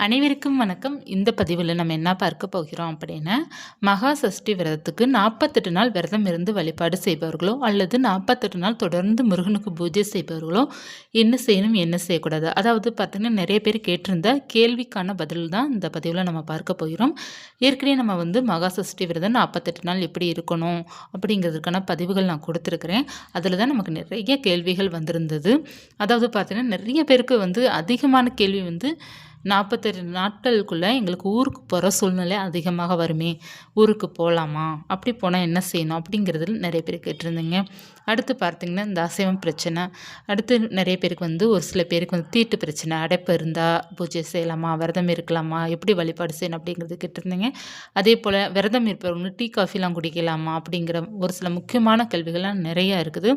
அனைவருக்கும் வணக்கம். இந்த பதிவில் நம்ம என்ன பார்க்க போகிறோம் அப்படின்னா, மகா சஷ்டி விரதத்துக்கு 48 நாள் விரதம் இருந்து வழிபாடு செய்பவர்களோ அல்லது 48 நாள் தொடர்ந்து முருகனுக்கு பூஜை செய்பவர்களோ என்ன செய்யணும், என்ன செய்யக்கூடாது, அதாவது பார்த்தீங்கன்னா நிறைய பேர் கேட்டிருந்த கேள்விக்கான பதில் தான் இந்த பதிவில் நம்ம பார்க்க போகிறோம். ஏற்கனவே நம்ம மகா சஷ்டி விரதம் 48 நாள் எப்படி இருக்கணும் அப்படிங்கிறதுக்கான பதிவுகள் நான் கொடுத்துருக்குறேன். அதில் தான் நமக்கு நிறைய கேள்விகள் வந்திருந்தது. அதாவது பார்த்தீங்கன்னா நிறைய பேருக்கு அதிகமான கேள்வி 48 நாட்களுக்குள்ளே எங்களுக்கு ஊருக்கு போகிற சூழ்நிலை அதிகமாக வருமே, ஊருக்கு போகலாமா, அப்படி போனால் என்ன செய்யணும் அப்படிங்கிறதுல நிறைய பேர் கேட்டிருந்தீங்க. அடுத்து பார்த்திங்கன்னா இந்த அசைவம் பிரச்சனை, அடுத்து நிறைய பேருக்கு ஒரு சில பேருக்கு தீட்டு பிரச்சனை, அடைப்பு இருந்தால் பூஜை செய்யலாமா, விரதம் இருக்கலாமா, எப்படி வழிபாடு செய்யணும் அப்படிங்கிறது கேட்டிருந்தீங்க. அதே போல் விரதம் இருப்பவங்க டீ காஃபிலாம் குடிக்கலாமா அப்படிங்கிற ஒரு சில முக்கியமான கேள்விகள்லாம் நிறையா இருக்குது.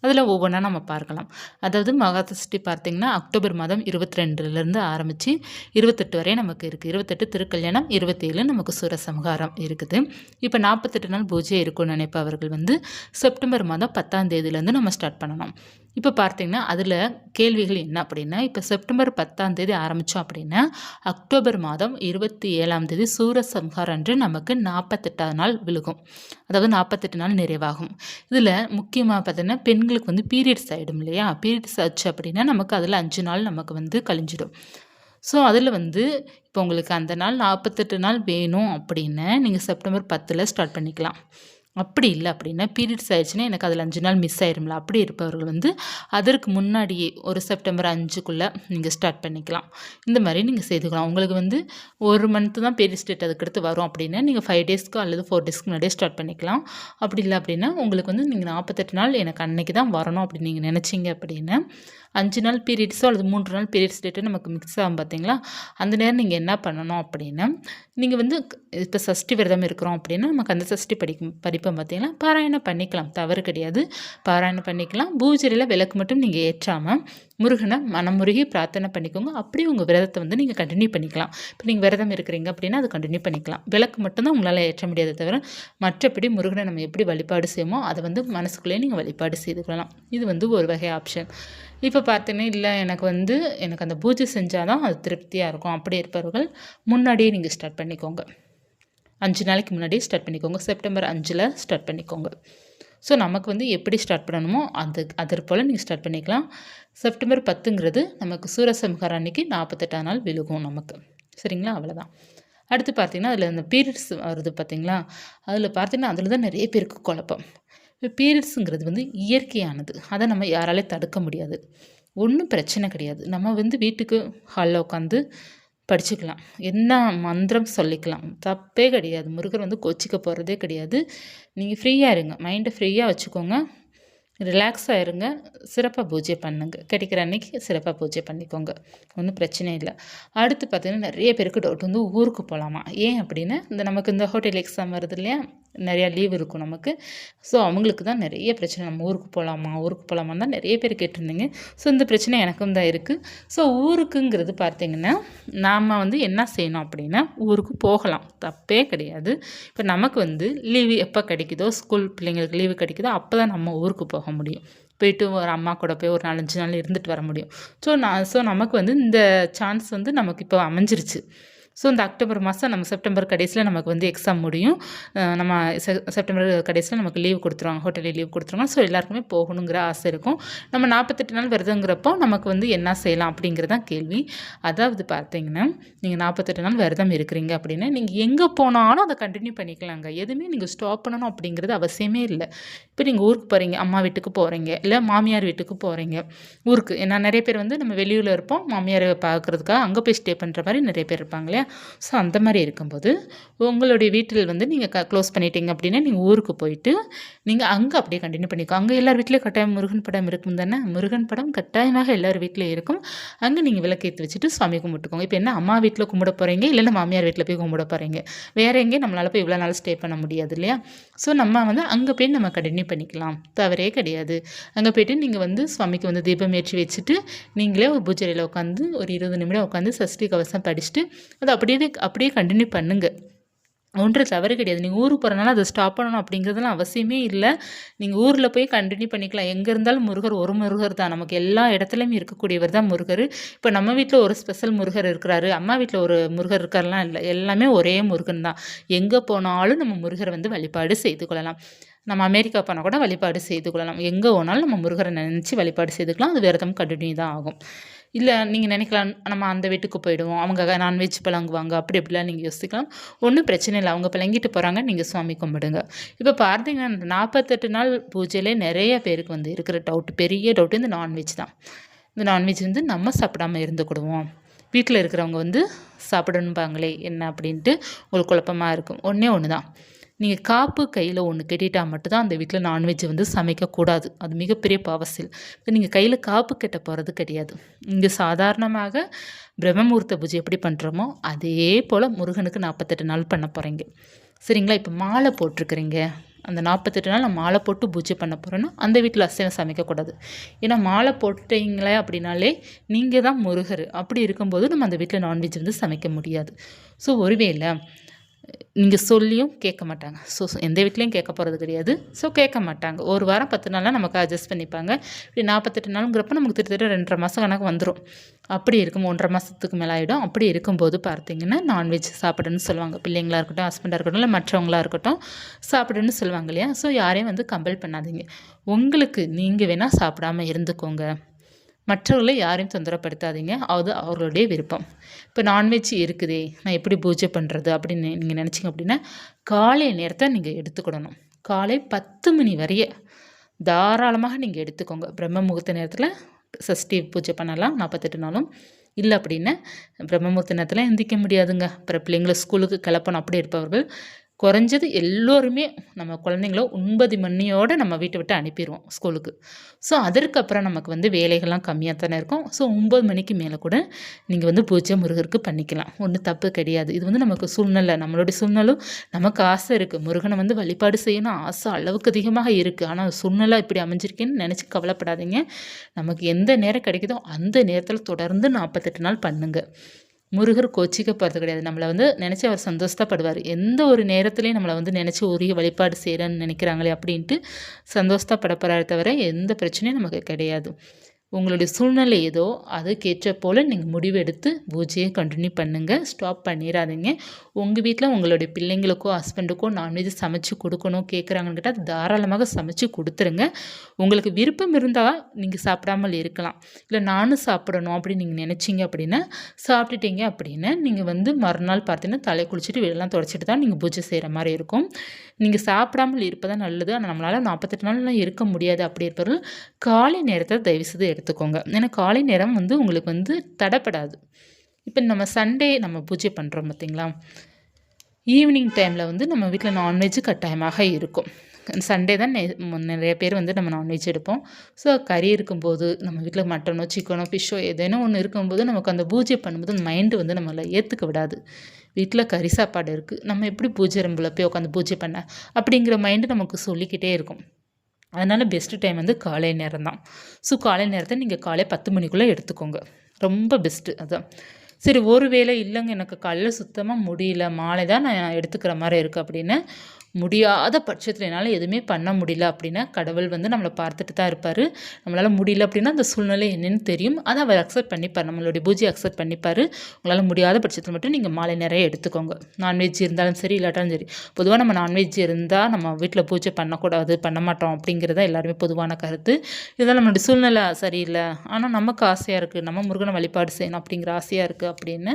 அதில் ஒவ்வொன்றா நம்ம பார்க்கலாம். அதாவது மகா சஷ்டி பார்த்திங்கன்னா அக்டோபர் மாதம் 22லேருந்து ஆரம்பித்து 28 வரை நமக்கு இருக்குது. 28 திருக்கல்யாணம், 27 நமக்கு சூரசம்ஹாரம் இருக்குது. இப்போ 48 நாள் பூஜை இருக்கும்னு நினைப்பவர்கள் செப்டம்பர் மாதம் 10ஆம் தேதியிலேருந்து நம்ம ஸ்டார்ட் பண்ணணும். இப்போ பார்த்தீங்கன்னா அதில் கேள்விகள் என்ன அப்படின்னா, இப்போ செப்டம்பர் 10ஆம் தேதி ஆரம்பித்தோம் அப்படின்னா அக்டோபர் மாதம் 27ஆம் தேதி சூரசம்ஹாரம் அன்று நமக்கு 48ஆவது நாள் விழுகும். அதாவது 48 நாள் நிறைவாகும். இதில் முக்கியமாக பார்த்தீங்கன்னா பெண்களுக்கு பீரியட்ஸ் ஆகிடும் இல்லையா, பீரியட்ஸ் ஆச்சு அப்படின்னா நமக்கு அதில் 5 நாள் நமக்கு கழிஞ்சிடும். ஸோ அதில் இப்போ உங்களுக்கு அந்த நாள் 48 நாள் வேணும் அப்படின்னா நீங்கள் செப்டம்பர் 10ல் ஸ்டார்ட் பண்ணிக்கலாம். அப்படி இல்லை அப்படின்னா பீரியட்ஸ் ஆயிடுச்சுன்னா எனக்கு அதில் 5 நாள் மிஸ் ஆயிரும்ல, அப்படி இருப்பவர்கள் அதற்கு முன்னாடியே ஒரு செப்டம்பர் 5க்குள்ளே நீங்கள் ஸ்டார்ட் பண்ணிக்கலாம். இந்த மாதிரி நீங்கள் செய்துக்கலாம். உங்களுக்கு ஒரு மந்த்து தான் பீரியட்ஸ் டேட் அதுக்கடுத்து வரும் அப்படின்னா நீங்கள் 5 டேஸ்க்கு அல்லது 4 டேஸ்க்கு முன்னாடியே ஸ்டார்ட் பண்ணிக்கலாம். அப்படி இல்லை அப்படின்னா உங்களுக்கு நீங்கள் 48 நாள் எனக்கு அன்னைக்கு தான் வரணும் அப்படின்னு நீங்கள் நினச்சிங்க அப்படின்னா 5 நாள் பீரியட்ஸோ அல்லது 3 நாள் பீரியட்ஸ் டேட்டோ நமக்கு மிக்ஸ் ஆகும் பார்த்தீங்களா, அந்த நேரம் நீங்கள் என்ன பண்ணணும் அப்படின்னா, நீங்கள் இப்போ சஷ்டி விரதம் இருக்கிறோம் அப்படின்னா நமக்கு அந்த சஷ்டி படிப்போம் பார்த்தீங்களா, பாராயணம் பண்ணிக்கலாம், தவறு கிடையாது, பாராயணம் பண்ணிக்கலாம். பூஜையில் விளக்கு மட்டும் நீங்கள் ஏற்றாமல் முருகனை மனமுருகி பிரார்த்தனை பண்ணிக்கோங்க. அப்படியே உங்கள் விரதத்தை நீங்கள் கண்டினியூ பண்ணிக்கலாம். இப்போ நீங்கள் விரதம் இருக்கிறீங்க அப்படின்னா அது கண்டினியூ பண்ணிக்கலாம். விளக்கு மட்டும்தான் உங்களால் ஏற்ற முடியாத தவிர மற்றபடி முருகனை நம்ம எப்படி வழிபாடு செய்வோமோ அதை மனசுக்குள்ளேயே நீங்கள் வழிபாடு செய்துக்கலாம். இது ஒரு வகை ஆப்ஷன். இப்போ பார்த்தீங்கன்னா இல்லை எனக்கு அந்த பூஜை செஞ்சால் தான் அது திருப்தியாக இருக்கும் அப்படி இருப்பவர்கள் முன்னாடியே நீங்கள் ஸ்டார்ட் பண்ணிக்கோங்க. 5 நாளைக்கு முன்னாடியே ஸ்டார்ட் பண்ணிக்கோங்க. செப்டம்பர் 5ல் ஸ்டார்ட் பண்ணிக்கோங்க. ஸோ நமக்கு எப்படி ஸ்டார்ட் பண்ணணுமோ அதற்கு போல் நீங்கள் ஸ்டார்ட் பண்ணிக்கலாம். செப்டம்பர் 10ங்கிறது நமக்கு சூரசம்ஹாரம் அன்னைக்கு 48ஆம் நாள் விழுகும் நமக்கு. சரிங்களா, அவ்வளோதான். அடுத்து பார்த்திங்கன்னா அதில் அந்த பீரியட்ஸ் வருது பார்த்திங்களா, அதில் பார்த்திங்கன்னா அதில் தான் நிறைய பேருக்கு குழப்பம். இப்போ பீரியட்ஸுங்கிறது இயற்கையானது, அதை நம்ம யாராலையும் தடுக்க முடியாது, ஒன்றும் பிரச்சனை கிடையாது. நம்ம வீட்டுக்கு ஹாலில் உட்காந்து படிச்சுக்கலாம், என்ன மந்திரம் சொல்லிக்கலாம், தப்பே கிடையாது. முருகர் கோச்சிக்க போகிறதே கிடையாது. நீங்கள் ஃப்ரீயாக இருங்க, மைண்டை ஃப்ரீயாக வச்சுக்கோங்க, ரிலாக்ஸாக இருங்க, சிறப்பாக பூஜை பண்ணுங்க. கிடைக்கிற அன்னைக்கு சிறப்பாக பூஜை பண்ணிக்கோங்க, ஒன்றும் பிரச்சனை இல்லை. அடுத்து பார்த்திங்கன்னா நிறைய பேருக்கு டவுட் ஊருக்கு போகலாமா, ஏன் அப்படின்னா நமக்கு இந்த ஹோட்டல் எக்ஸாம் வருது இல்லையா, நிறையா லீவ் இருக்கும் நமக்கு. ஸோ அவங்களுக்கு தான் நிறைய பிரச்சனை, நம்ம ஊருக்கு போகலாமான்னு தான் நிறைய பேர் கேட்டிருந்தீங்க. ஸோ இந்த பிரச்சனை எனக்கும் தான் இருக்குது. ஸோ ஊருக்குங்கிறது பார்த்திங்கன்னா நாம் என்ன செய்யணும் அப்படின்னா ஊருக்கு போகலாம், தப்பே கிடையாது. இப்போ நமக்கு லீவு எப்போ கிடைக்குதோ, ஸ்கூல் பிள்ளைங்களுக்கு லீவு கிடைக்குதோ அப்போ தான் நம்ம ஊருக்கு போக முடியும். போயிட்டு ஒரு அம்மா கூட போய் ஒரு 4-5 நாள் இருந்துட்டு வர முடியும். ஸோ நமக்கு இந்த சான்ஸ் நமக்கு இப்போ அமைஞ்சிருச்சு. ஸோ இந்த அக்டோபர் மாதம் நம்ம செப்டம்பர் கடைசியில் நமக்கு எக்ஸாம் முடியும். நம்ம செப்டம்பர் கடைசியில் நமக்கு லீவ் கொடுத்துருவாங்க, ஹோட்டலில் லீவ் கொடுத்துருவாங்க. ஸோ எல்லாருக்குமே போகணுங்கிற ஆசை இருக்கும். நம்ம 48 நாள் விரதங்கிறப்போ நமக்கு என்ன செய்யலாம் அப்படிங்கிறதான் கேள்வி. அதாவது பார்த்தீங்கன்னா நீங்கள் 48 நாள் விரதம் இருக்கிறீங்க அப்படின்னா நீங்கள் எங்கே போனாலும் அதை கண்டினியூ பண்ணிக்கலாங்க. எதுவுமே நீங்கள் ஸ்டாப் பண்ணணும் அப்படிங்கிறது அவசியமே இல்லை. இப்போ நீங்கள் ஊருக்கு போகிறீங்க, அம்மா வீட்டுக்கு போகிறீங்க, இல்லை மாமியார் வீட்டுக்கு போகிறீங்க, ஊருக்கு நான் நிறைய பேர் நம்ம வெளியூரில் இருப்போம், மாமியாரை பார்க்குறதுக்காக அங்கே போய் ஸ்டே பண்ணுற மாதிரி நிறைய பேர் இருப்பாங்க இல்லையா. ஸோ அந்த மாதிரி இருக்கும்போது உங்களுடைய வீட்டில் நீங்கள் க்ளோஸ் பண்ணிட்டீங்க அப்படின்னா நீங்கள் ஊருக்கு போயிட்டு நீங்கள் அங்கே அப்படியே கண்டினியூ பண்ணிக்கோ. அங்கே எல்லார் வீட்லேயும் கட்டாயம் முருகன் படம் இருக்கும் தானே, முருகன் படம் கட்டாயமாக எல்லார் வீட்லேயும் இருக்கும். அங்கே நீங்கள் விளக்கேற்றி வச்சுட்டு சுவாமி கும்பிட்டுக்கோங்க. இப்போ என்ன அம்மா வீட்டில் கும்பிட போகிறீங்க, இல்லைன்னா மாமியார் வீட்டில் போய் கும்பிட போகிறீங்க, வேறு எங்கேயும் நம்மளால் போய் இவ்வளோ நாள் ஸ்டே பண்ண முடியாது இல்லையா. ஸோ நம்ம அங்கே போய் நம்ம கண்டினியூ பண்ணிக்கலாம், தவறே கிடையாது. அங்கே போய்ட்டு நீங்கள் சுவாமிக்கு தீபம் ஏற்றி வச்சுட்டு நீங்களே ஒரு பூஜையில் உட்காந்து ஒரு 20 நிமிடம் உட்காந்து சஷ்டி கவசம் படிச்சுட்டு அதை அப்படியே கண்டினியூ பண்ணுங்கள். ஒன்றும் தவறு கிடையாது. நீங்க ஊருக்கு போறனால அத ஸ்டாப் பண்ணணும் அப்படிங்கிறதுலாம் அவசியமே இல்ல. நீங்க ஊர்ல போய் கன்டின்யூ பண்ணிக்கலாம். எங்க இருந்தாலும் முருகர் ஒரு முருகர் தான். நமக்கு எல்லா இடத்துலயும் இருக்கக்கூடியவர் தான் முருகர். இப்ப நம்ம வீட்ல ஒரு ஸ்பெஷல் முருகர் இருக்கிறாரு, அம்மா வீட்ல ஒரு முருகர் இருக்கார்லாம் இல்ல. எல்லாமே ஒரே முருகன் தான். எங்க போனாலும் நம்ம முருகர வந்து வழிபாடு செய்து கொள்ளலாம். நம்ம அமெரிக்கா போனா கூட வழிபாடு செய்து கொள்ளலாம். எங்க போனாலும் நம்ம முருகர நினைச்சு வழிபாடு செய்துக்கலாம். அது விரதம் கன்டின்யூ தான் ஆகும். இல்ல நீங்க நினைக்கலாம், நம்ம அந்த வீட்டுக்கு போயிடுவோம். அவங்க நான்வெஜ் பழங்குவாங்க. அப்படி இப்படிலாம் நீங்க யோசிக்கலாம். ஒண்ணும் பிரச்சனை இல்ல. அவங்க பழங்கிட்டு போறாங்க. நீங்க சாமி கும்பிடுங்க. இப்ப பார்த்தீங்கன்னா, இந்த 48 நாள் பூஜையிலே நெறைய பேருக்கு வந்து இருக்கிற டவுட், பெரிய டவுட் இந்த நான்வெஜ் தான். இந்த நான்வெஜ் வந்து நம்ம சாப்பிடாம இருந்துக்கிடுவோம். வீட்ல இருக்கிறவங்க வந்து சாப்பிடணும்பாங்களே என்ன அப்படின்ட்டு உங்களுக்கு குழப்பமா இருக்கும். ஒண்ணே ஒண்ணு தான். நீங்க காப்பு கையில ஒண்ணு கட்டிட்டா மட்டும் தான் அந்த வீட்ல நான்வெஜ் வந்து சமைக்கக்கூடாது. அது மிகப்பெரிய பாவ செயல். இப்ப நீங்க கையில காப்பு கட்ட போறது கிடையாது. இங்க சாதாரணமாக பிரம்மமுகூர்த்த பூஜை எப்படி பண்றோமோ, அதே போல முருகனுக்கு 48 நாள் பண்ண போறீங்க. சரிங்களா? இப்ப மாலை போட்டிருக்கிறீங்க. அந்த 48 நாள் நான் மாலை போட்டு பூஜை பண்ண போறேன்னா, அந்த வீட்ல அசைவம் சமைக்கக்கூடாது. ஏன்னா மாலை போட்டீங்களே அப்படின்னாலே, நீங்க தான் முருகர். அப்படி இருக்கும்போது நம்ம அந்த வீட்ல நான்வெஜ் வந்து சமைக்க முடியாது. ஸோ ஒருவேளை நீங்க சொல்லியும் கேட்க மாட்டாங்க. எந்த வீட்லயும் கேட்க போறது கிடையாது. ஸோ கேட்க மாட்டாங்க. 1 வாரம் 10 நாள்னா நமக்கு அட்ஜஸ்ட் பண்ணிப்பாங்க. இப்படி 48 நாளுங்கிறப்ப நமக்கு கிட்டத்தட்ட 2 1/2 மாசம் கணக்கு வந்துரும். அப்படி இருக்கும் 1 1/2 மாசத்துக்கு மேல ஆயிடும். அப்படி இருக்கும்போது பார்த்தீங்கன்னா, நான்வெஜ் சாப்பிடுன்னு சொல்லுவாங்க. பிள்ளைங்களா இருக்கட்டும், ஹஸ்பண்டா இருக்கட்டும், இல்ல மற்றவங்களா இருக்கட்டும், சாப்பிடுன்னு சொல்லுவாங்க இல்லையா? ஸோ யாரையும் வந்து கம்பல் பண்ணாதீங்க. உங்களுக்கு நீங்க வேணா சாப்பிடாம இருந்துக்கோங்க. மற்றவர்கள யாரையும் தொந்தரப்படுத்தாதீங்க. அது அவர்களுடைய விருப்பம். இப்போ நான்வெஜ் இருக்குதே, நான் எப்படி பூஜை பண்ணுறது அப்படின்னு நீங்கள் நினச்சிங்க அப்படின்னா, காலை நேரத்தை நீங்கள் எடுத்துக்கிடணும். காலை 10 மணி வரைய தாராளமாக நீங்கள் எடுத்துக்கோங்க. பிரம்ம முகூர்த்த நேரத்தில் சஷ்டி பூஜை பண்ணலாம் 48 நாளும். இல்லை அப்படின்னா பிரம்ம முகூர்த்த நேரத்தில் எந்திரிக்க முடியாதுங்க. அப்புறம் பிள்ளைங்களை ஸ்கூலுக்கு கிளப்பணும் அப்படி இருப்பவர்கள் குறைஞ்சது எல்லோருமே நம்ம குழந்தைங்கள 9 மணியோட நம்ம வீட்டை விட்டு அனுப்பிடுவோம் ஸ்கூலுக்கு. ஸோ அதற்கப்புறம் நமக்கு வந்து வேலைகள்லாம் கம்மியாக தானே இருக்கும். ஸோ 9 மணிக்கு மேலே கூட நீங்கள் வந்து பூஜை முருகருக்கு பண்ணிக்கலாம். ஒன்றும் தப்பு கிடையாது. இது வந்து நமக்கு சூழ்நிலை, நம்மளுடைய சூழ்நிலும் நமக்கு ஆசை இருக்குது. முருகனை வந்து வழிபாடு செய்யணும் ஆசை அளவுக்கு அதிகமாக இருக்குது. ஆனால் சூழ்நிலை இப்படி அமைஞ்சிருக்கேன்னு நினச்சி கவலைப்படாதீங்க. நமக்கு எந்த நேரம் கிடைக்குதோ அந்த நேரத்தில் தொடர்ந்து 48 நாள் பண்ணுங்க. முருகர் கோச்சிக்க போகிறது கிடையாது. நம்மளை வந்து நினச்சி அவர் சந்தோஷப்படுவார். எந்த ஒரு நேரத்துலையும் நம்மளை வந்து நினச்சி உரிய வழிபாடு செய்கிறேன்னு நினைக்கிறாங்களே அப்படின்ட்டு சந்தோஷப்பட போகிறாரே தவிர எந்த பிரச்சனையும் நமக்கு கிடையாது. உங்களுடைய சூழ்நிலை ஏதோ அதுக்கேற்ற போல் நீங்கள் முடிவெடுத்து பூஜையை கண்டினியூ பண்ணுங்கள். ஸ்டாப் பண்ணிடாதீங்க. உங்கள் வீட்டில் உங்களுடைய பிள்ளைங்களுக்கோ ஹஸ்பண்டுக்கோ நான்வெஜ் சமைச்சு கொடுக்கணும் கேட்குறாங்கன்னு கேட்டால் தாராளமாக சமைச்சு கொடுத்துருங்க. உங்களுக்கு விருப்பம் இருந்தால் நீங்கள் சாப்பிடாமல் இருக்கலாம். இல்லை நானும் சாப்பிடணும் அப்படின்னு நீங்கள் நினச்சிங்க அப்படின்னா சாப்பிட்டுட்டீங்க அப்படின்னா நீங்கள் வந்து மறுநாள் பார்த்தீங்கன்னா தலை குளிச்சுட்டு வீடெல்லாம் தொடச்சிட்டு தான் நீங்கள் பூஜை செய்கிற மாதிரி இருக்கும். நீங்கள் சாப்பிடாமல் இருப்பதான் நல்லது. ஆனால் நம்மளால் 48 நாள்லாம் இருக்க முடியாது. அப்படி இருப்பவர்கள் காலை நேரத்தை தயவுசெய்து எடுத்துக்கோங்க. ஏன்னா காலை நேரம் வந்து உங்களுக்கு வந்து தடைப்படாது. இப்போ நம்ம சண்டே நம்ம பூஜை பண்ணுறோம் பார்த்தீங்களா, ஈவினிங் டைமில் வந்து நம்ம வீட்டில் நான்வெஜ் கட்டாயமாக இருக்கும். சண்டே தான் நிறைய பேர் வந்து நம்ம நான்வெஜ் எடுப்போம். ஸோ கறி இருக்கும்போது நம்ம வீட்டில் மட்டனோ சிக்கனோ ஃபிஷ்ஷோ ஏதேனும் ஒன்று இருக்கும்போது நமக்கு அந்த பூஜை பண்ணும்போது அந்த மைண்டு வந்து நம்மளை ஏற்றுக்க விடாது. வீட்டில் கறி சாப்பாடு இருக்குது, நம்ம எப்படி பூஜை ரூமில் போய் உட்காந்து பூஜை பண்ண அப்படிங்கிற மைண்டு நமக்கு சொல்லிக்கிட்டே இருக்கும். அதனால் பெஸ்ட்டு டைம் வந்து காலை நேரம் தான். ஸோ காலை நேரத்தை நீங்கள் காலை 10 மணிக்குள்ளே எடுத்துக்கோங்க. ரொம்ப பெஸ்ட்டு அதான். சரி ஒரு வேளை இல்லைங்க எனக்கு காலைல சுத்தமாக முடியல, மாலை தான் நான் எடுத்துக்கிற மாதிரி இருக்குது அப்படின்னு முடியாத பட்சத்தில் என்னால் எதுவுமே பண்ண முடியல அப்படின்னா கடவுள் வந்து நம்மளை பார்த்துட்டு தான் இருப்பார். நம்மளால் முடியல அப்படின்னா அந்த சூழ்நிலை என்னென்னு தெரியும். அதை அவர் அக்செப்ட் பண்ணிப்பார். நம்மளுடைய பூஜை அக்செப்ட் பண்ணிப்பார். உங்களால் முடியாத பட்சத்தில் மட்டும் நீங்கள் மாலை நிறைய எடுத்துக்கோங்க. நான்வெஜ் இருந்தாலும் சரி இல்லாட்டாலும் சரி. பொதுவாக நம்ம நான்வெஜ் இருந்தால் நம்ம வீட்டில் பூஜை பண்ணக்கூடாது, பண்ண மாட்டோம் அப்படிங்கிறத எல்லாருமே பொதுவான கருத்து. இதெல்லாம் நம்மளுடைய சூழ்நிலை சரியில்லை, ஆனால் நமக்கு ஆசையாக இருக்குது, நம்ம முருகனை வழிபாடு செய்யணும் அப்படிங்கிற ஆசையாக இருக்குது அப்படின்னு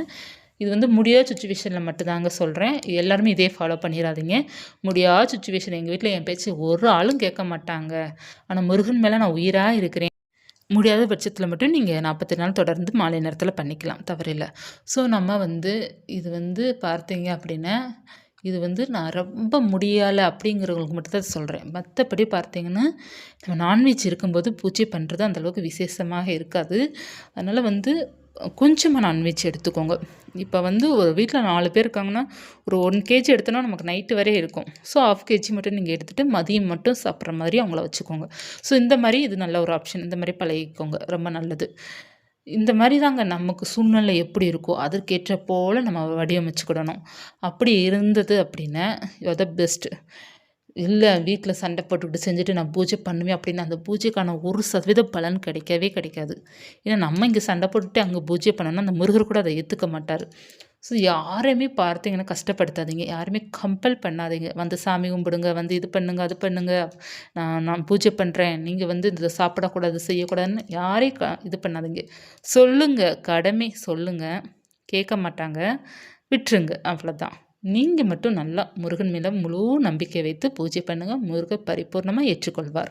இது வந்து முடியாத சுச்சுவேஷனில் மட்டும்தாங்க சொல்கிறேன். எல்லாருமே இதே ஃபாலோ பண்ணிடாதீங்க. முடியாத சுச்சுவேஷன் எங்கள் வீட்டில் என் பேச்சு ஒரு ஆளும் கேட்க மாட்டாங்க, ஆனால் முருகன் மேலே நான் உயிராக இருக்கிறேன் முடியாத பட்சத்தில் மட்டும் நீங்கள் 40 நாள் தொடர்ந்து மாலை நேரத்தில் பண்ணிக்கலாம், தவறில்லை. ஸோ நம்ம வந்து இது வந்து பார்த்தீங்க அப்படின்னா இது வந்து நான் ரொம்ப முடியலை அப்படிங்கிறவங்களுக்கு மட்டும்தான் சொல்கிறேன். மற்றபடி பார்த்தீங்கன்னா நம்ம நான்வெஜ் இருக்கும்போது பூஜை பண்ணுறது அந்தளவுக்கு விசேஷமாக இருக்காது. அதனால் வந்து கொஞ்சமாக நான்வெஜ் எடுத்துக்கோங்க. இப்போ வந்து ஒரு வீட்டில் 4 பேர் இருக்காங்கன்னா ஒரு 1 கேஜி எடுத்தோன்னா நமக்கு நைட்டு வரை இருக்கும். ஸோ 1/2 கேஜி மட்டும் நீங்கள் எடுத்துகிட்டு மதியம் மட்டும் சாப்பிட்ற மாதிரி அவங்கள வச்சுக்கோங்க. ஸோ இந்த மாதிரி இது நல்ல ஒரு ஆப்ஷன். இந்த மாதிரி பழகிக்கோங்க, ரொம்ப நல்லது. இந்த மாரி தாங்க நமக்கு சூழ்நிலை எப்படி இருக்கோ, அதற்கேற்ற போல நம்ம வடிவமைச்சுக்கிடணும். அப்படி இருந்தது அப்படின்னா, யூ ஆர் த பெஸ்ட். இல்ல வீட்ல சண்டை போட்டுக்கிட்டு செஞ்சுட்டு நான் பூஜை பண்ணுவேன் அப்படின்னா, அந்த பூஜைக்கான 1% பலன் கிடைக்கவே கிடைக்காது. ஏன்னா நம்ம இங்க சண்டை போட்டுட்டு அங்க பூஜை பண்ணோம்னா, அந்த முருகர் கூட அத ஏத்துக்க மாட்டாரு. ஸோ யாரையுமே பார்த்தீங்கன்னா கஷ்டப்படுத்தாதீங்க. யாருமே கம்பல் பண்ணாதீங்க. வந்து சாமி கும்பிடுங்க, வந்து இது பண்ணுங்க, அது பண்ணுங்க. நான் பூஜை பண்றேன். நீங்க வந்து இத சாப்பிடக்கூடாது, செய்யக்கூடாதுன்னு யாரையும் இது பண்ணாதீங்க. சொல்லுங்க, கடமை சொல்லுங்க. கேட்க மாட்டாங்க. விட்டுருங்க அவ்வளோதான். நீங்க மட்டும் நல்லா முருகன் மேல முழு நம்பிக்கை வைத்து பூஜை பண்ணுங்க. முருகர் பரிபூர்ணமா ஏற்றுக்கொள்வார்.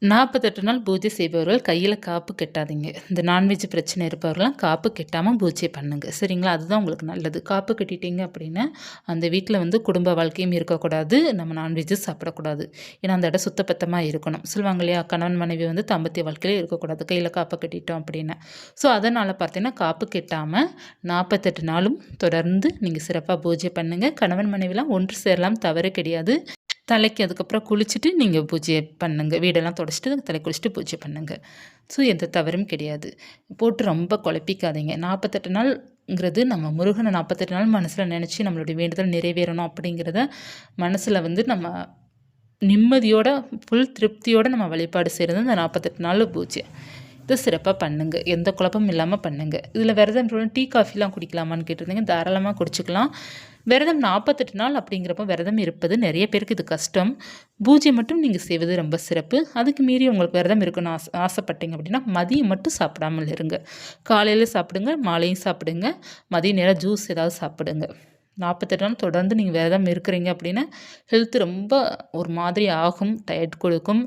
48 நாள் பூஜை செய்பவர்கள் கையில காப்பு கட்டாதீங்க. இந்த நான்வெஜ் பிரச்சனை இருப்பவர்கள்லாம் காப்பு கட்டாம பூஜை பண்ணுங்க. சரிங்களா? அதுதான் உங்களுக்கு நல்லது. காப்பு கட்டிட்டீங்க அப்படின்னா, அந்த வீட்ல வந்து குடும்ப வாழ்க்கையும் இருக்கக்கூடாது. நம்ம நான்வெஜ் சாப்பிடக்கூடாது. ஏன்னா, அந்த இடம் சுத்தபத்தமா இருக்கணும். சொல்லுவாங்க இல்லையா? கணவன் மனைவி வந்து தாம்பத்திய வாழ்க்கையில இருக்கக்கூடாது. கையில காப்பு கட்டிட்டோம் அப்படின்னா. ஸோ, அதனால பார்த்தீங்கன்னா, காப்பு கட்டாம 48 நாளும் தொடர்ந்து நீங்க சிறப்பா பூஜை பண்ணுங்க. கணவன் மனைவிலாம் ஒன்று சேரலாம் தவறு கிடையாது. தலைக்கு அதுக்கப்புறம் குளிச்சுட்டு நீங்க பூஜைய பண்ணுங்க. வீடெல்லாம் தொடச்சுட்டு தலைக்கு குளிச்சுட்டு பூஜை பண்ணுங்க. ஸோ எந்த தவறும் கிடையாது. போட்டு ரொம்ப குழப்பிக்காதீங்க. 48 நாள்ங்கிறது நம்ம முருகன 48 நாள் மனசுல நெனச்சு நம்மளுடைய வேண்டுதல் நிறைவேறணும் அப்படிங்கிறத மனசுல வந்து நம்ம நிம்மதியோட, ஃபுல் திருப்தியோட நம்ம வழிபாடு செய்றது இந்த 48 நாள் பூஜை. இத சிறப்பா பண்ணுங்க. எந்த குழப்பமும் இல்லாம பண்ணுங்க. இதில விரதம் டீ, காஃபிலாம் குடிக்கலாமான்னு கேட்டிருந்தீங்க. தாராளமா குடிச்சுக்கலாம். விரதம் 48 நாள் அப்படிங்கிறப்போ விரதம் இருப்பது நெறைய பேருக்கு இது கஷ்டம். பூஜை மட்டும் நீங்க செய்வது ரொம்ப சிறப்பு. அதுக்கு மீறி உங்களுக்கு விரதம் இருக்கணும்னு ஆசைப்பட்டீங்க அப்படின்னா, மதியம் மட்டும் சாப்பிடாமல் இருங்க. காலையில சாப்பிடுங்க, மாலையும் சாப்பிடுங்க. மதிய நேரம் ஜூஸ் ஏதாவது சாப்பிடுங்க. 48 நாள் தொடர்ந்து நீங்க விரதம் இருக்கிறீங்க அப்படின்னா, ஹெல்த் ரொம்ப ஒரு மாதிரி ஆகும். டயர்ட் கொடுக்கும்.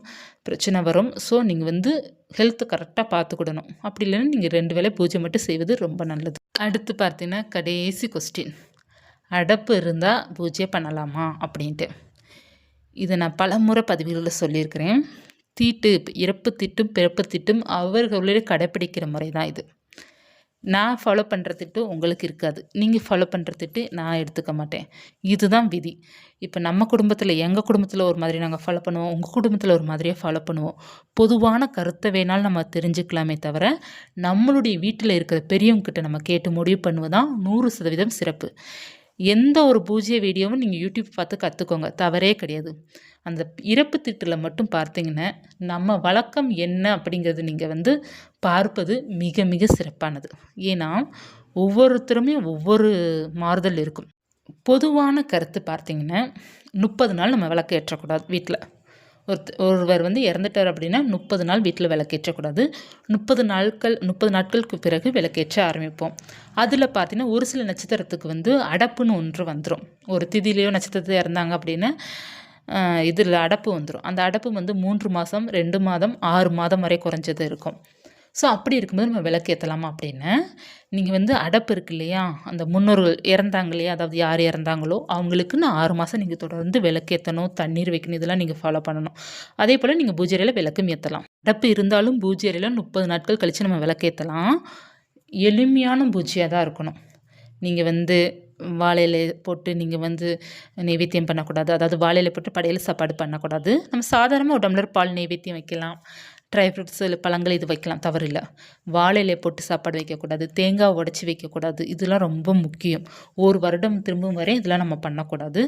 பிரச்சனை வரும். ஸோ நீங்க வந்து ஹெல்த் கரெக்ட்டா பார்த்துக்கிடணும். அப்படி இல்லைன்னா நீங்க 2 வேளை பூஜை மட்டும் செய்வது ரொம்ப நல்லது. அடுத்து பார்த்தீங்கன்னா, கடைசி கொஸ்டின். அடப்பு இருந்தா பூஜை பண்ணலாமா? அப்படின்ட்டு. இத நான் பலமுறை பதிவுகள்ல சொல்லியிருக்கிறேன். தீட்டு, இறப்பு தீட்டும், பிறப்பு தீட்டும் அவர்களுடைய கடைப்பிடிக்கிற முறை தான் இது. நான் ஃபாலோ பண்ற திட்டு உங்களுக்கு இருக்காது. நீங்க ஃபாலோ பண்ற திட்டு நான் எடுத்துக்க மாட்டேன். இதுதான் விதி. இப்ப நம்ம குடும்பத்தில எங்க குடும்பத்தில ஒரு மாதிரி நாங்க ஃபாலோ பண்ணுவோம். உங்க குடும்பத்தில ஒரு மாதிரியா ஃபாலோ பண்ணுவோம். பொதுவான கருத்த வேணாலும் நம்ம தெரிஞ்சுக்கலாமே தவிர, நம்மளுடைய வீட்டில இருக்கிற பெரியவங்க கிட்ட நம்ம கேட்டு முடிவு பண்ணுவது தான் 100% சிறப்பு. எந்த ஒரு பூஜை வீடியோவும் நீங்க யூடியூப் பார்த்து கத்துக்கோங்க. தவறே கிடையாது. அந்த இறப்பு தீட்டுல மட்டும் பார்த்தீங்கன்னா, நம்ம வழக்கம் என்ன அப்படிங்கிறது நீங்க வந்து பார்ப்பது மிக மிக சிறப்பானது. ஏன்னா, ஒவ்வொருத்தருமே ஒவ்வொரு மாறுதல் இருக்கும். பொதுவான கருத்து பார்த்தீங்கன்னா, 30 நாள் நம்ம விளக்கு ஏற்றக்கூடாது வீட்ல. ஒருவர் வந்து இறந்துட்டார் அப்படின்னா 30 நாள் வீட்டில் விளக்கேற்றக்கூடாது. 30 நாட்களுக்கு பிறகு விளக்கேற்ற ஆரம்பிப்போம். அதில் பார்த்தீங்கன்னா ஒரு சில நட்சத்திரத்துக்கு வந்து அடப்புன்னு ஒன்று வந்துடும். ஒரு திதியிலையோ நட்சத்திரத்தில் இறந்தாங்க அப்படின்னா இதில் அடப்பு வந்துடும். அந்த அடப்பு வந்து 3 மாதம், 2 மாதம், 6 மாதம் வரை குறைஞ்சது இருக்கும். ஸோ அப்படி இருக்கும்போது நம்ம விளக்கேற்றலாமா அப்படின்னு, நீங்கள் வந்து அடப்பு இருக்கு இல்லையா, அந்த முன்னோர்கள் இறந்தாங்க இல்லையா, அதாவது யார் இறந்தாங்களோ அவங்களுக்குன்னு 6 மாதம் நீங்கள் தொடர்ந்து விளக்கேற்றணும், தண்ணீர் வைக்கணும், இதெல்லாம் நீங்கள் ஃபாலோ பண்ணணும். அதே போல் நீங்கள் பூஜை அறையில் விளக்கும் ஏற்றலாம். அடப்பு இருந்தாலும் பூஜை அறையில் 30 நாட்கள் கழித்து நம்ம விளக்கேற்றலாம். எளிமையான பூஜையாக தான் இருக்கணும். நீங்கள் வந்து வாழை இலை போட்டு நீங்கள் வந்து நெய்வேத்தியம் பண்ணக்கூடாது. அதாவது வாழை இலை போட்டு படையல் சாப்பாடு பண்ணக்கூடாது. நம்ம சாதாரணமாக ஒரு டம்ளர் பால் நெய்வேத்தியம் வைக்கலாம். ட்ரை ஃப்ரூட்ஸ் இல்லை பழங்கள் இது வைக்கலாம், தவறில்லை. வாழை இலை போட்டு சாப்பாடு வைக்கக்கூடாது. தேங்காய் உடச்சி வைக்கக்கூடாது. இதெல்லாம் ரொம்ப முக்கியம். ஒரு வருடம் திரும்பும் வரை இதெல்லாம் நம்ம பண்ணக்கூடாது.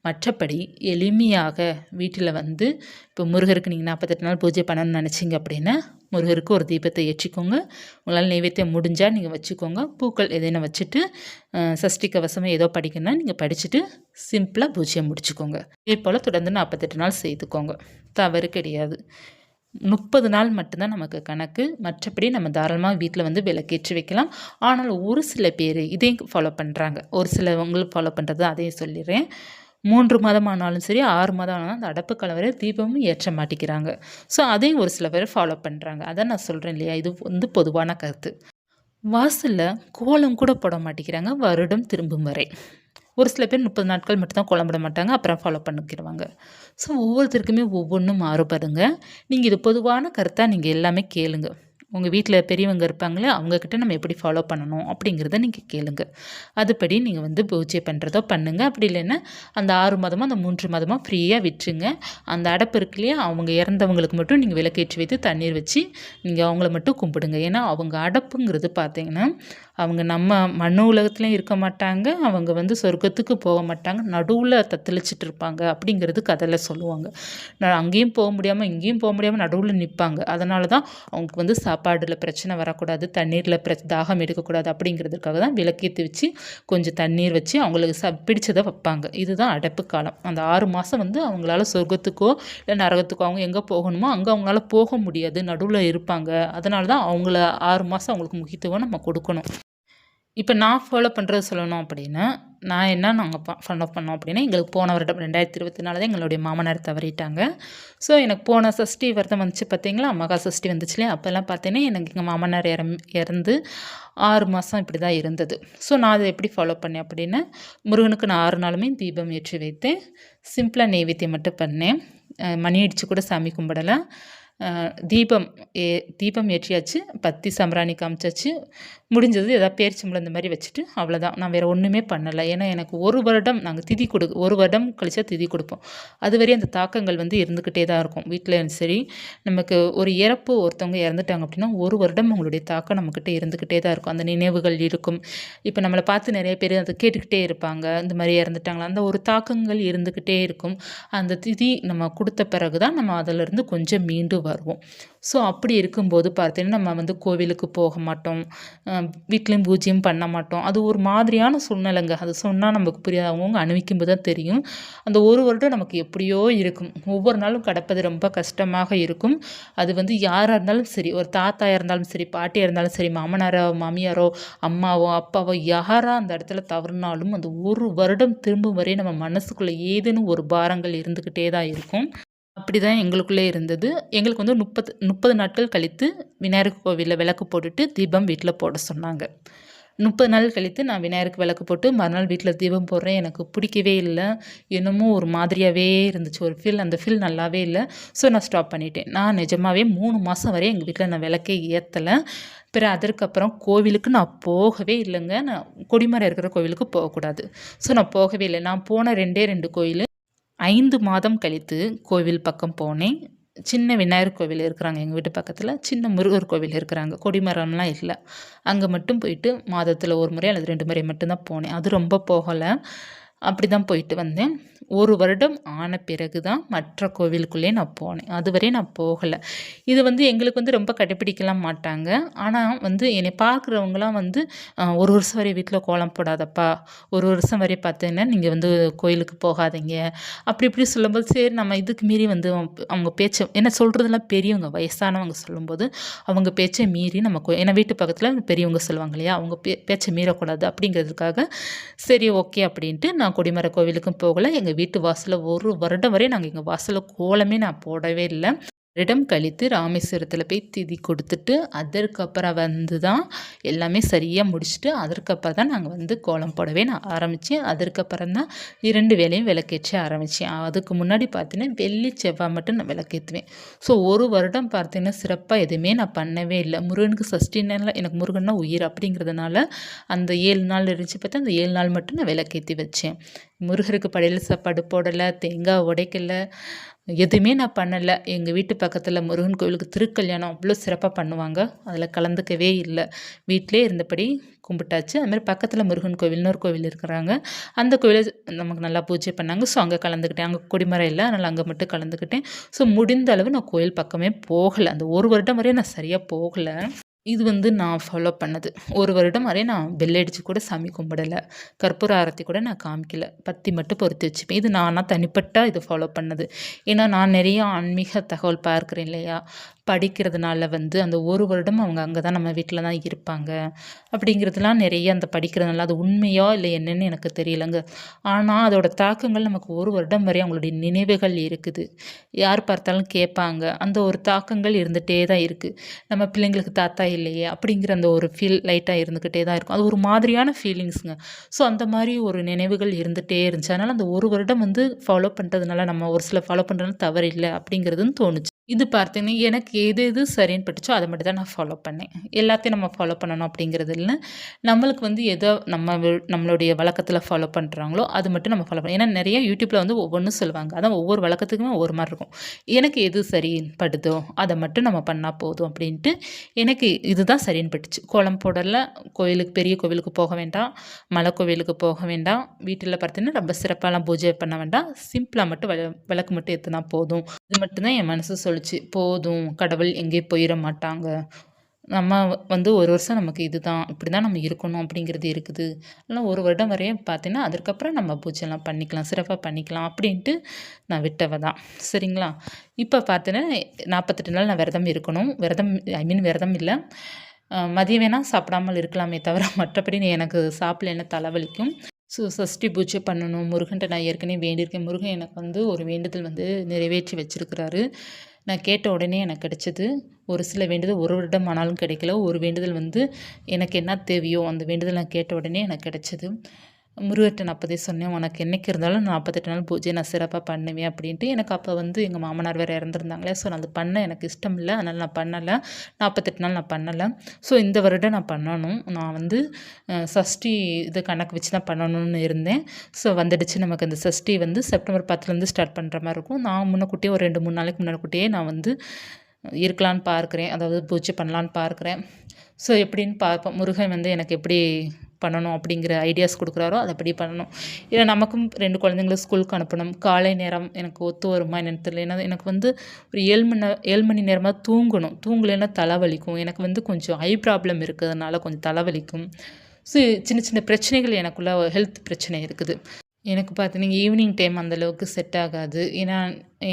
மற்றபடி எளிமையாக வீட்டில் வந்து இப்போ முருகருக்கு நீங்கள் 48 நாள் பூஜை பண்ணணும்னு நினச்சிங்க அப்படின்னா, முருகருக்கு ஒரு தீபத்தை ஏற்றிக்கோங்க. உங்களால் நைவேத்தியம் முடிஞ்சால் நீங்கள் வச்சுக்கோங்க. பூக்கள் எதனா வச்சுட்டு சஷ்டி கவசம் ஏதோ படிக்கணும்னா நீங்கள் படிச்சுட்டு சிம்பிளாக பூஜையை முடிச்சுக்கோங்க. இதே போல் தொடர்ந்து 48 நாள் செய்துக்கோங்க. தவறு கிடையாது. 30 நாள் மட்டும்தான் நமக்கு கணக்கு. மற்றபடி நம்ம தாராளமாக வீட்டில் வந்து விளக்கேற்றி வைக்கலாம். ஆனால் ஒரு சில பேர் இதையும் ஃபாலோ பண்ணுறாங்க. ஒரு சிலவங்களும் ஃபாலோ பண்ணுறது அதையும் சொல்லிடுறேன். 3 மாதம் ஆனாலும் சரி, 6 மாதம் ஆனாலும் அந்த அடப்பு கலவரை தீபமும் ஏற்ற மாட்டேங்கிறாங்க. ஸோ அதையும் ஒரு சில பேர் ஃபாலோ பண்ணுறாங்க. அதான் நான் சொல்கிறேன் இல்லையா, இது வந்து பொதுவான கருத்து. வாசலில் கோலம் கூட போட மாட்டேங்கிறாங்க வருடம் திரும்பும் வரை. ஒரு சில பேர் 30 நாட்கள் மட்டும்தான் கோலம் போட மாட்டாங்க, அப்புறம் ஃபாலோ பண்ணிக்கிடுவாங்க. ஸோ ஒவ்வொருத்தருக்குமே ஒவ்வொன்றும் மாறுபடுங்க. நீங்கள் இது பொதுவான கருத்தாக நீங்கள் எல்லாமே கேளுங்க. உங்கள் வீட்டில் பெரியவங்க இருப்பாங்களே அவங்கக்கிட்ட நம்ம எப்படி ஃபாலோ பண்ணணும் அப்படிங்கிறத நீங்கள் கேளுங்க. அதுபடி நீங்கள் வந்து பூஜை பண்ணுறதோ பண்ணுங்கள். அப்படி இல்லைன்னா அந்த 6 மாதமோ அந்த 3 மாதமோ ஃப்ரீயாக விட்டுருங்க. அந்த அடப்பு இருக்கு இல்லையா, அவங்க இறந்தவங்களுக்கு மட்டும் நீங்கள் விளக்கேற்றி வைத்து தண்ணீர் வச்சு நீங்கள் அவங்கள மட்டும் கும்பிடுங்க. ஏன்னா அவங்க அடப்புங்கிறது பார்த்தீங்கன்னா, அவங்க நம்ம மண்ணு உலகத்துலேயும் இருக்க மாட்டாங்க, அவங்க வந்து சொர்க்கத்துக்கு போக மாட்டாங்க, நடுவில் தத்தளிச்சிட்டு இருப்பாங்க அப்படிங்கிறது கதையில் சொல்லுவாங்க. அங்கேயும் போக முடியாமல் இங்கேயும் போக முடியாமல் நடுவில் நிற்பாங்க. அதனால தான் அவங்களுக்கு வந்து சாப்பாடில் பிரச்சனை வரக்கூடாது, தண்ணீரில் தாகம் எடுக்கக்கூடாது அப்படிங்கிறதுக்காக தான் விளக்கேற்றி வச்சு கொஞ்சம் தண்ணீர் வச்சு அவங்களுக்கு பிடிச்சதை வைப்பாங்க. இதுதான் அடைப்பு காலம். அந்த 6 மாதம் வந்து அவங்களால சொர்க்கத்துக்கோ இல்லை நரகத்துக்கோ அவங்க எங்கே போகணுமோ அங்கே அவங்களால போக முடியாது, நடுவில் இருப்பாங்க. அதனால தான் அவங்கள 6 மாதம் அவங்களுக்கு முக்கியத்துவம் நம்ம கொடுக்கணும். இப்போ நான் ஃபாலோ பண்ணுறது சொல்லணும் அப்படின்னா, நான் என்ன நாங்கள் ஃபாலோ பண்ணோம் அப்படின்னா, எங்களுக்கு போன வருடம் 2024 தான் எங்களுடைய மாமனார் தவறிட்டாங்க. ஸோ எனக்கு போன சஷ்டி விரதம் வந்துச்சு பார்த்தீங்களா, மகா சஷ்டி வந்துச்சு இல்லையா, அப்போல்லாம் பார்த்தீங்கன்னா எனக்கு எங்கள் மாமனார் இறந்து 6 மாதம் இப்படி தான் இருந்தது. ஸோ நான் அதை எப்படி ஃபாலோ பண்ணேன் அப்படின்னா, முருகனுக்கு நான் 6 நாளுமே தீபம் ஏற்றி வைத்தேன். சிம்பிளாக நெய்வேத்தியம் மட்டும் பண்ணேன். மணி அடித்து கூட சாமி கும்பிடலை. தீபம் தீபம் ஏற்றியாச்சு, பத்தி சாம்பிராணி காமிச்சாச்சு, முடிஞ்சது ஏதாவது பேரிச்சம்பழம் இந்த மாதிரி வச்சுட்டு அவ்வளோதான். நான் வேறு ஒன்றுமே பண்ணலை. ஏன்னா எனக்கு 1 வருடம் நாங்கள் திதி 1 வருடம் கழிச்சா திதி கொடுப்போம். அதுவரை அந்த தாக்கங்கள் வந்து இருந்துக்கிட்டே தான் இருக்கும். வீட்டில் சரி, நமக்கு ஒரு இறப்பு ஒருத்தவங்க இறந்துட்டாங்க அப்படின்னா 1 வருடம் அவங்களுடைய தாக்கம் நம்மக்கிட்ட இருந்துக்கிட்டே தான் இருக்கும். அந்த நினைவுகள் இருக்கும். இப்போ நம்மளை பார்த்து நிறைய பேர் அதை கேட்டுக்கிட்டே இருப்பாங்க, இந்த மாதிரி இறந்துட்டாங்களா, அந்த ஒரு தாக்கங்கள் இருந்துக்கிட்டே இருக்கும். அந்த திதி நம்ம கொடுத்த பிறகு தான் நம்ம அதிலிருந்து கொஞ்சம் மீண்டு வருவோம். ஸோ அப்படி இருக்கும்போது பார்த்தீங்கன்னா நம்ம வந்து கோவிலுக்கு போக மாட்டோம், வீட்லேயும் பூஜையும் பண்ண மாட்டோம். அது ஒரு மாதிரியான சூழ்நிலைங்க. அது சொன்னால் நமக்கு புரியாது, அவங்கவுங்க அனுபவிக்கும்போது தான் தெரியும். அந்த 1 வருடம் நமக்கு எப்படியோ இருக்கும். ஒவ்வொரு நாளும் கடப்பது ரொம்ப கஷ்டமாக இருக்கும். அது வந்து யாராக இருந்தாலும் சரி, ஒரு தாத்தாயாக இருந்தாலும் சரி, பாட்டியாக இருந்தாலும் சரி, மாமனாரோ மாமியாரோ அம்மாவோ அப்பாவோ யாராக அந்த இடத்துல தவறுனாலும் அந்த 1 வருடம் திரும்பும் வரை நம்ம மனசுக்குள்ளே ஏதேனும் ஒரு பாரங்கள் இருந்துக்கிட்டே தான் இருக்கும். அப்படி தான் எங்களுக்குள்ளே இருந்தது. எங்களுக்கு வந்து 30 நாட்கள் கழித்து விநாயகர் கோவிலில் விளக்கு போட்டுட்டு தீபம் வீட்டில் போட சொன்னாங்க. 30 நாள் கழித்து நான் விநாயகருக்கு விளக்கு போட்டு மறுநாள் வீட்டில் தீபம் போடுறேன். எனக்கு பிடிக்கவே இல்லை. என்னமோ ஒரு மாதிரியாகவே இருந்துச்சு. ஒரு அந்த ஃபீல் நல்லாவே இல்லை. ஸோ நான் ஸ்டாப் பண்ணிட்டேன். நான் நிஜமாகவே 3 மாதம் வரை எங்கள் வீட்டில் நான் விளக்கே ஏற்றலை. பிறகு அதற்கப்புறம் கோவிலுக்கு நான் போகவே இல்லைங்க. நான் கொடிமரம் இருக்கிற கோவிலுக்கு போகக்கூடாது. ஸோ நான் போகவே இல்லை. நான் போன 2 கோயில் 5 மாதம் கழித்து கோவில் பக்கம் போனேன். சின்ன விநாயகர் கோவில் இருக்கிறாங்க எங்கள் வீட்டு பக்கத்தில், சின்ன முருகர் கோவில் இருக்கிறாங்க, கொடிமரம்லாம் இல்லை. அங்கே மட்டும் போயிட்டு மாதத்தில் 1 முறை அல்லது 2 முறை மட்டும்தான் போனேன். அது ரொம்ப போகலை. அப்படி தான் போயிட்டு வந்தேன். 1 வருடம் ஆன பிறகு தான் மற்ற கோவிலுக்குள்ளே நான் போனேன். அதுவரை நான் போகலை. இது வந்து எங்களுக்கு வந்து ரொம்ப கடைப்பிடிக்கலாம் மாட்டாங்க. ஆனால் வந்து என்னை பார்க்குறவங்களாம் வந்து 1 வருஷம் வரை வீட்டில் கோலம் போடாதப்பா, 1 வருஷம் வரை பார்த்தீங்கன்னா நீங்கள் வந்து கோயிலுக்கு போகாதீங்க அப்படி இப்படி சொல்லும்போது, சரி நம்ம இதுக்கு மீறி வந்து அவங்க பேச்சை என்ன சொல்கிறதெல்லாம் பெரியவங்க வயசானவங்க சொல்லும்போது அவங்க பேச்சை மீறி நம்ம ஏன்னா வீட்டு பக்கத்தில் பெரியவங்க சொல்லுவாங்க இல்லையா, அவங்க பேச்சை மீறக்கூடாது அப்படிங்கிறதுக்காக சரி ஓகே அப்படின்ட்டு நான் கொடிமர கோவிலுக்கும் போகலை. எங்கள் வீட்டு வாசலில் 1 வருடம் வரை நாங்கள் எங்கள் வாசலில் கோலமே நான் போடவே இல்லை. வருடம் கழித்து ராமேஸ்வரத்தில் போய் திதி கொடுத்துட்டு அதற்கப்புறம் வந்து தான் எல்லாமே சரியாக முடிச்சுட்டு அதற்கப்புறம் தான் நாங்கள் வந்து கோலம் போடவே நான் ஆரம்பித்தேன். அதற்கப்புறம் தான் 2 வேளையும் விளக்கேற்ற ஆரம்பித்தேன். அதுக்கு முன்னாடி பார்த்தீங்கன்னா வெள்ளி செவ்வாய் மட்டும் நான் விளக்கேற்றுவேன். ஸோ 1 வருடம் பார்த்தீங்கன்னா சிறப்பாக எதுவுமே நான் பண்ணவே இல்லை. முருகனுக்கு சஷ்டி நாளில் எனக்கு முருகன்னா உயிர் அப்படிங்கிறதுனால அந்த 7 நாள் இருந்துச்சு பார்த்தா அந்த 7 நாள் மட்டும் நான் விளக்கேற்றி வச்சேன். முருகருக்கு படையல் சாப்பாடு போடலை, தேங்காய் உடைக்கலை, எதுவுமே நான் பண்ணலை. எங்கள் வீட்டு பக்கத்தில் முருகன் கோவிலுக்கு திருக்கல்யாணம் அவ்வளோ சிறப்பாக பண்ணுவாங்க, அதில் கலந்துக்கவே இல்லை. வீட்டிலே இருந்தபடி கும்பிட்டாச்சு. அதுமாதிரி பக்கத்தில் முருகன் கோவில் இன்னொரு கோவில் இருக்கிறாங்க, அந்த கோவிலை நமக்கு நல்லா பூஜை பண்ணாங்க. ஸோ அங்கே கலந்துக்கிட்டேன். அங்கே கொடிமரம் இல்லை, அதனால் அங்கே மட்டும் கலந்துக்கிட்டேன். ஸோ முடிந்த அளவு நான் கோயில் பக்கமே போகலை. அந்த 1 வருடம் வரையும் நான் சரியாக போகலை. இது வந்து நான் ஃபாலோ பண்ணது. 1 வருடம் வரை நான் பெல் அடித்து கூட சாமி கும்பிடலை, கற்பூர ஆரத்தி கூட நான் காமிக்கல, பத்தி மட்டும் பொருத்தி வச்சுப்பேன். இது நானாக தனிப்பட்ட இது ஃபாலோ பண்ணது. ஏன்னா நான் நிறைய ஆன்மீக தகவல் பார்க்குறேன் இல்லையா, படிக்கிறதுனால வந்து அந்த 1 வருடம் அவங்க அங்கே தான் நம்ம வீட்டில் தான் இருப்பாங்க அப்படிங்கிறதுலாம் நிறைய அந்த படிக்கிறதுனால அது உண்மையா இல்லை என்னன்னு எனக்கு தெரியலைங்க. ஆனால் அதோட தாக்கங்கள் நமக்கு 1 வருடம் வரை அவங்களுடைய நினைவுகள் இருக்குது. யார் பார்த்தாலும் கேட்பாங்க. அந்த ஒரு தாக்கங்கள் இருந்துகிட்டே தான் இருக்குது. நம்ம பிள்ளைங்களுக்கு தாத்தா இல்லையே அப்படிங்கிற அந்த ஒரு ஃபீல் லைட்டாக இருந்துக்கிட்டே தான் இருக்கும். அது ஒரு மாதிரியான ஃபீலிங்ஸுங்க. ஸோ அந்த மாதிரி ஒரு நினைவுகள் இருந்துகிட்டே இருந்துச்சு. அதனால் அந்த 1 வருடம் வந்து ஃபாலோ பண்ணுறதுனால நம்ம ஒரு சில ஃபாலோ பண்ணுறதுனால தவறு இல்லை அப்படிங்கிறதுன்னு தோணுச்சு. இது பார்த்தீங்கன்னா எனக்கு எனக்கு எது எது சரின்னு பட்டுச்சோ அதை மட்டும் தான் நான் ஃபாலோ பண்ணேன். எல்லாத்தையும் நம்ம ஃபாலோ பண்ணணும் அப்படிங்கிறது இல்ல. நம்மளுக்கு வந்து எதோ நம்மளுடைய வழக்கத்தில ஃபாலோ பண்ணுறாங்களோ அது மட்டும் நம்ம ஃபாலோ பண்ணணும். ஏன்னா நெறைய யூடியூப்ல வந்து ஒவ்வொன்னும் சொல்லுவாங்க. அதான் ஒவ்வொரு வழக்கத்துக்குமே ஒவ்வொரு மாரி இருக்கும். எனக்கு எது சரின்னு படுதோ அதை மட்டும் நம்ம பண்ணா போதும் அப்படின்ட்டு எனக்கு இதுதான் சரின்னு பட்டுச்சு. கோலம் போடல, கோயிலுக்கு பெரிய கோவிலுக்கு போக வேண்டாம், மலை கோவிலுக்கு போக வேண்டாம், வீட்டில பார்த்தீங்கன்னா ரொம்ப சிறப்பாலாம் பூஜை பண்ண வேண்டாம். சிம்பிளா மட்டும் விளக்கு மட்டும் ஏத்துனா போதும். இது மட்டும் தான் என் மனசு சொல்லுச்சு. போதும், கடவுள் எங்கேயும் போயிற மாட்டாங்க. நம்ம வந்து ஒரு வருஷம் நமக்கு இதுதான், இப்படிதான் நம்ம இருக்கணும் அப்படிங்கிறது இருக்குது. அதெல்லாம் 1 வருடம் வரையும் பார்த்தீங்கன்னா, அதுக்கப்புறம் நம்ம பூஜைலாம் பண்ணிக்கலாம், சிறப்பா பண்ணிக்கலாம் அப்படின்ட்டு நான் விட்டவ தான். சரிங்களா? இப்ப பார்த்தீங்கன்னா 48 நாள் நான் விரதம் இருக்கணும். விரதம் இல்ல. மதியம் வேணா சாப்பிடாமல் இருக்கலாமே தவிர, மற்றபடி எனக்கு சாப்பிடலன்னா தலைவலிக்கும். சஷ்டி பூஜை பண்ணணும். முருகன்ட்ட நான் ஏற்கனவே வேண்டியிருக்கேன். முருகன் எனக்கு வந்து ஒரு வேண்டுதல் வந்து நிறைவேற்றி வச்சிருக்கிறாரு. நான் கேட்ட உடனே எனக்கு கிடைச்சது. ஒரு சில வேண்டுதல் 1 வருடம் ஆனாலும் கிடைக்கல. ஒரு வேண்டுதல் வந்து எனக்கு என்ன தேவையோ அந்த வேண்டுதல் நான் கேட்ட உடனே எனக்கு கிடைச்சது. முருகர்ட்ட நான் அப்போதே சொன்னேன், "உனக்கு என்னைக்கு இருந்தாலும் 48 நாள் பூஜை நான் சிறப்பா பண்ணுவேன்" அப்படின்ட்டு. எனக்கு அப்போ வந்து எங்க மாமனார் வேற இறந்துருந்தாங்களே. ஸோ நான் அது பண்ண எனக்கு இஷ்டம் இல்ல. அதனால நான் பண்ணல. 48 நாள் நான் பண்ணல. ஸோ இந்த வருடம் நான் பண்ணணும். நான் வந்து சஷ்டி இது கணக்கு வச்சு தான் பண்ணணும்னு இருந்தேன். ஸோ வந்துடுச்சு நமக்கு அந்த சஷ்டி வந்து செப்டம்பர் 10லேருந்து ஸ்டார்ட் பண்ணுற மாரி இருக்கும். நான் முன்னக்கூட்டியே ஒரு 2, 3 நாளைக்கு முன்னாடிக்கூட்டியே நான் வந்து இருக்கலான்னு பார்க்குறேன். அதாவது பூஜை பண்ணலான்னு பார்க்குறேன். ஸோ எப்படின்னு பார்ப்போம். முருகன் வந்து எனக்கு எப்படி பண்ணணும் அப்படிங்கிற ஐடியாஸ் குடுக்குறாரோ, அத படி பண்ணணும். ஏன்னா நமக்கும் 2 குழந்தைங்கள ஸ்கூலுக்கு அனுப்பணும். காலை நேரம் எனக்கு ஒத்து வருமா என்னன்னு தெரியல. ஏன்னா எனக்கு வந்து ஒரு 7 மணி நேரமா தூங்கணும். தூங்கலைன்னா தலைவலிக்கும். எனக்கு வந்து கொஞ்சம் ஐ ப்ராப்ளம் இருக்கிறதுனால கொஞ்சம் தலைவலிக்கும். ஸோ சின்ன சின்ன பிரச்சனைகள் எனக்குள்ள ஹெல்த் பிரச்சனை இருக்குது. எனக்கு பார்த்தீங்கன்னா ஈவினிங் டைம் அந்த அளவுக்கு செட் ஆகாது. ஏன்னா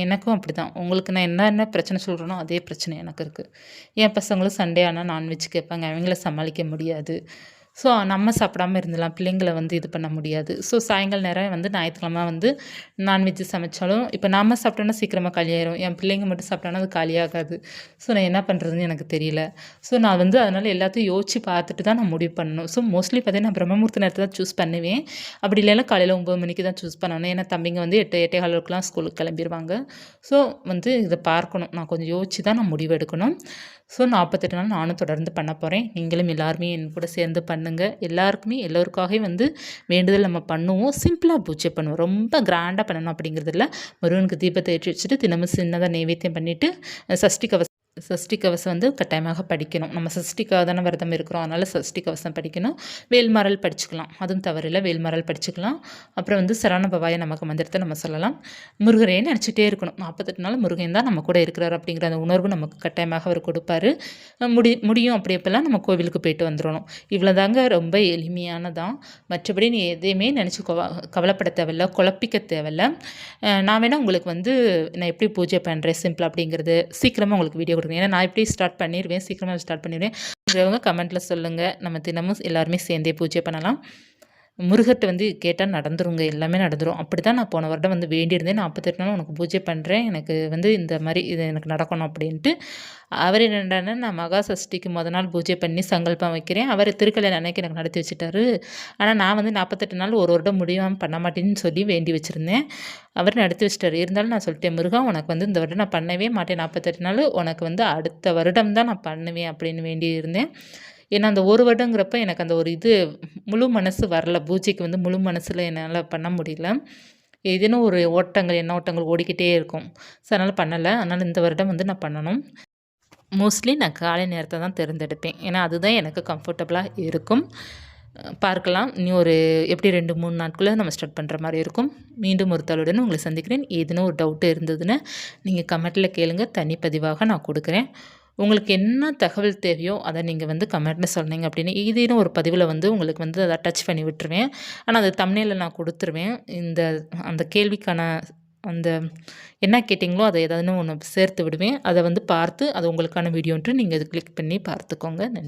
எனக்கும் அப்படிதான். உங்களுக்கு நான் என்ன பிரச்சனை சொல்றேனோ, அதே பிரச்சனை எனக்கு இருக்கு. என் பசங்களும் சண்டே ஆனா நான்வெஜ் கேட்பாங்க. அவங்கள சமாளிக்க முடியாது. ஸோ நம்ம சாப்பிடாம இருந்துடலாம். பிள்ளைங்கள வந்து இது பண்ண முடியாது. ஸோ சாயங்கால நேரம் வந்து ஞாயிற்றுக்கிழமை வந்து நான்வெஜ் சமைச்சாலும் இப்போ நாம சாப்பிட்டோம்னா சீக்கிரமா காலியாயிரும். என் பிள்ளைங்க மட்டும் சாப்பிட்டாங்கன்னா அது காலியாகாது. ஸோ நான் என்ன பண்ணுறதுன்னு எனக்கு தெரியல. ஸோ நான் வந்து அதனால எல்லாத்தையும் யோசிச்சு பார்த்துட்டு தான் நான் முடிவு பண்ணணும். ஸோ மோஸ்ட்லி பார்த்தீங்கன்னா நான் பிரம்மமுகூர்த்த நேரத்த தான் சூஸ் பண்ணுவேன். அப்படி இல்லைன்னா காலையில 9 மணிக்கு தான் சூஸ் பண்ணணும். ஏன்னா தம்பிங்க வந்து 8, 8:15க்குலாம் ஸ்கூலுக்கு கிளம்பிருவாங்க. ஸோ வந்து இத பார்க்கணும். நான் கொஞ்சம் யோசிச்சு தான் நான் முடிவு எடுக்கணும். ஸோ 48 நாள் நானும் தொடர்ந்து பண்ண போறேன். நீங்களும் எல்லாருமே என் கூட சேர்ந்து பண்ணுங்க. எல்லாருக்குமே எல்லோருக்காகவும் வந்து வேண்டுதல் நம்ம பண்ணுவோம். சிம்பிளா பூஜை பண்ணுவோம். ரொம்ப கிராண்டா பண்ணணும் அப்படிங்கிறது இல்ல. முருகனுக்கு தீபத்த ஏற்றி வச்சுட்டு தினமும் சின்னதா நெய்வேத்தியம் பண்ணிட்டு சஷ்டி கவசம் வந்து கட்டாயமாக படிக்கணும். நம்ம சஷ்டிக்காக தானே விரதம் இருக்கிறோம். அதனால சஷ்டி கவசம் படிக்கணும். வேல்மாறல் படிச்சுக்கலாம். அதுவும் தவறில்ல. வேல்மாறல் படிச்சுக்கலாம். அப்புறம் வந்து சரவண பவாய நமக்கு மந்திரத்தை நம்ம சொல்லலாம். முருகரே நினச்சிட்டே இருக்கணும். 48 நாள் முருகன் தான் நம்ம கூட இருக்கிறார் அப்படிங்கிற அந்த உணர்வு நமக்கு கட்டாயமாக அவர் கொடுப்பாரு. முடியும் அப்படி எப்பெல்லாம் நம்ம கோவிலுக்கு போயிட்டு வந்துடணும். இவ்வளோதாங்க, ரொம்ப எளிமையானதான். மற்றபடி நீ எதையுமே நினச்சி கவலைப்பட தேவையில்ல, குழப்பிக்க தேவையில்ல. நான் வேணால் உங்களுக்கு வந்து நான் எப்படி பூஜை பண்ணுறேன் சிம்பிள் அப்படிங்கிறது சீக்கிரமாக உங்களுக்கு வீடியோ கொடுக்குறேன். ஏன்னா நான் எப்படி ஸ்டார்ட் பண்ணிடுவேன், சீக்கிரமாக ஸ்டார்ட் பண்ணிடுவேன். கமெண்ட்டில் சொல்லுங்கள். நம்ம தினமும் எல்லாருமே சேர்ந்தே பூஜை பண்ணலாம். முருகர்ட்ட வந்து கேட்டால் நடந்துருங்க, எல்லாமே நடந்துரும். அப்படி தான் நான் போன வருடம் வந்து வேண்டியிருந்தேன். 48 நாள் உனக்கு பூஜை பண்ணுறேன், எனக்கு வந்து இந்த மாதிரி இது எனக்கு நடக்கணும் அப்படின்ட்டு. அவர் என்னடான்னா, நான் மகா சஷ்டிக்கு நாள் பூஜை பண்ணி சங்கல்பம் வைக்கிறேன். அவர் திருக்கல்யாண அன்னைக்கு எனக்கு நடத்தி வச்சுட்டாரு. ஆனால் நான் வந்து 48 நாள் ஒரு வருடம் முடியாமல் பண்ண மாட்டேன்னு சொல்லி வேண்டி வச்சுருந்தேன். அவர் நடத்தி வச்சுட்டாரு. இருந்தாலும் நான் சொல்லிட்டேன், முருகா உனக்கு வந்து இந்த வருடம் நான் பண்ணவே மாட்டேன் 48 நாள், உனக்கு வந்து அடுத்த வருடம் தான் நான் பண்ணுவேன் அப்படின்னு வேண்டி இருந்தேன். ஏன்னா அந்த ஒரு வருடங்கிறப்ப எனக்கு அந்த ஒரு இது முழு மனசு வரல. பூஜைக்கு வந்து முழு மனசில் என்னால் பண்ண முடியல. ஏதேனும் ஒரு எண்ண ஓட்டங்கள் ஓடிக்கிட்டே இருக்கும். ஸோ அதனால் பண்ணலை. அதனால் இந்த வருடம் வந்து நான் பண்ணணும். மோஸ்ட்லி நான் காலை நேரத்தை தான் தேர்ந்தெடுப்பேன். ஏன்னா அதுதான் எனக்கு கம்ஃபர்டபுளாக இருக்கும். பார்க்கலாம். இனி ஒரு எப்படி 2, 3 நாட்குள்ளே நம்ம ஸ்டார்ட் பண்ணுற மாதிரி இருக்கும். மீண்டும் ஒரு தகவலுடன் உங்களை சந்திக்கிறேன். ஏதேனும் ஒரு டவுட்டு இருந்ததுன்னா நீங்கள் கமெண்ட்டில் கேளுங்க. தனிப்பதிவாக நான் கொடுக்குறேன். உங்களுக்கு என்ன தகவல் தேவையோ அதை நீங்கள் வந்து கமெண்ட்ல சொன்னீங்க அப்படின்னு ஏதேனும் ஒரு பதிவில் வந்து உங்களுக்கு வந்து அதை அட்டாச் பண்ணி விட்டுருவேன். ஆனால் அது தம்ப்நெயில்ல நான் கொடுத்துருவேன். அந்த கேள்விக்கான அந்த என்ன கேட்டிங்களோ அதை ஏதாவது ஒன்று சேர்த்து விடுவேன். அதை வந்து பார்த்து அது உங்களுக்கான வீடியோன்ட்டு நீங்கள் அது கிளிக் பண்ணி பார்த்துக்கோங்க. நன்றி.